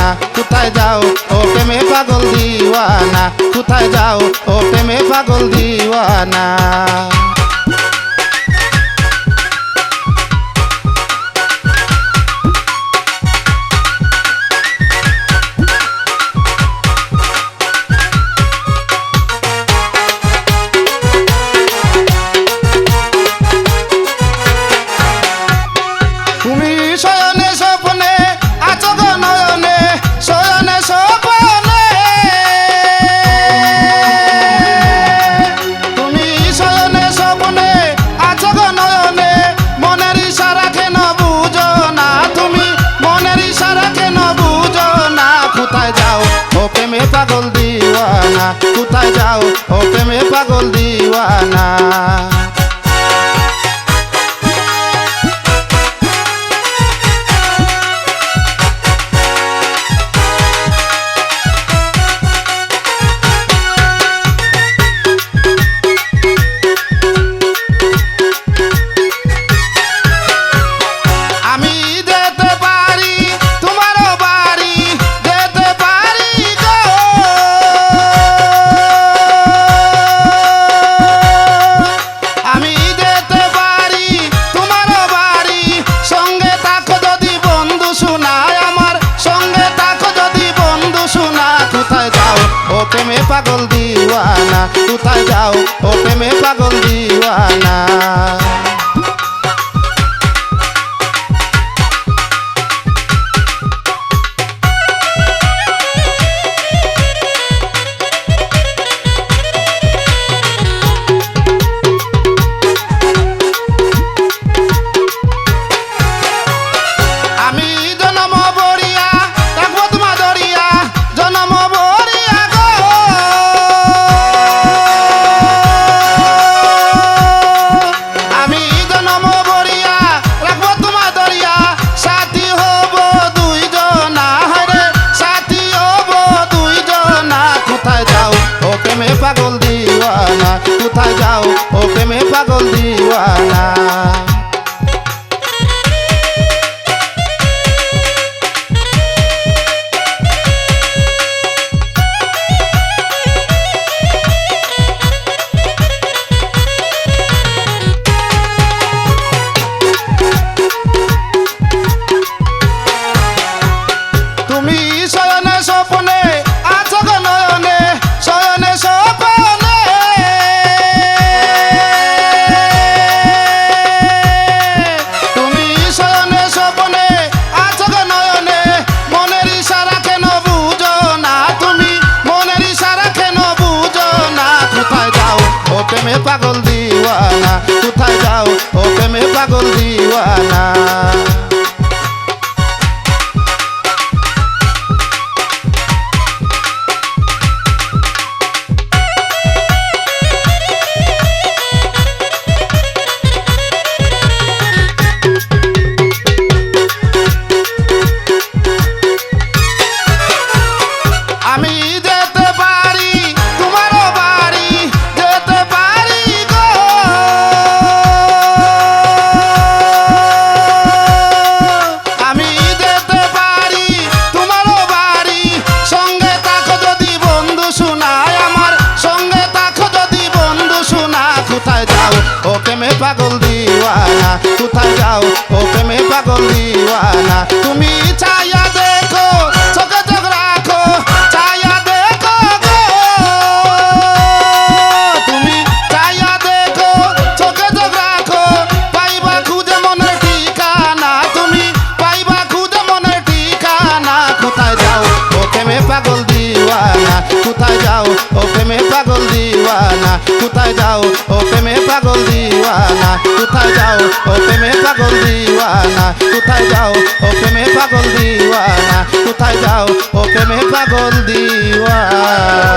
দিওয়ানা কোথায় যাও ও প্রেমে পাগল দিওয়ানা কোথায় যাও ও প্রেমে পাগল দিওয়ানা পাগল দিওয়ানা কোথায় যাও ও প্রেমে পাগল দিওয়ানা প্রেমে পাগল দিওয়ানা কোথায় যাও ও প্রেমে পাগল দিওয়ানা পাগল দিওয়ানা কোথায় যাও ও প্রেমে পাগল দিওয়ানা তুমি শয়নে স্বপ্নে আছো গো নয়নে শয়নে প্রেমে পাগল দিওয়ানা কোথায় যাও ও প্রেমে পাগল দিওয়ানা আমি যেতে পারি তোমার বাড়ি যেতে পারি গো আমি যেতে পারি তোমার বাড়ি সঙ্গে থাকো যদি বন্ধু শোনায় আমার সঙ্গে থাকো যদি বন্ধু শোনা কোথায় যাও ও প্রেমে পাগল দিওয়ানা কোথায় যাও ও প্রেমে পাগল দিওয়ানা তুমি চাইয়া দেখো চোখে চোখ রাখো পাগল দিওয়ানা কোথায় যাও ও প্রেমে পাগল দিওয়ানা কোথায় যাও ও প্রেমে পাগল দিওয়ানা কোথায় যাও ও প্রেমে পাগল দিওয়ানা কোথায় যাও ও প্রেমে পাগল দিওয়ানা কোথায় যাও ও প্রেমে পাগল দিওয়ানা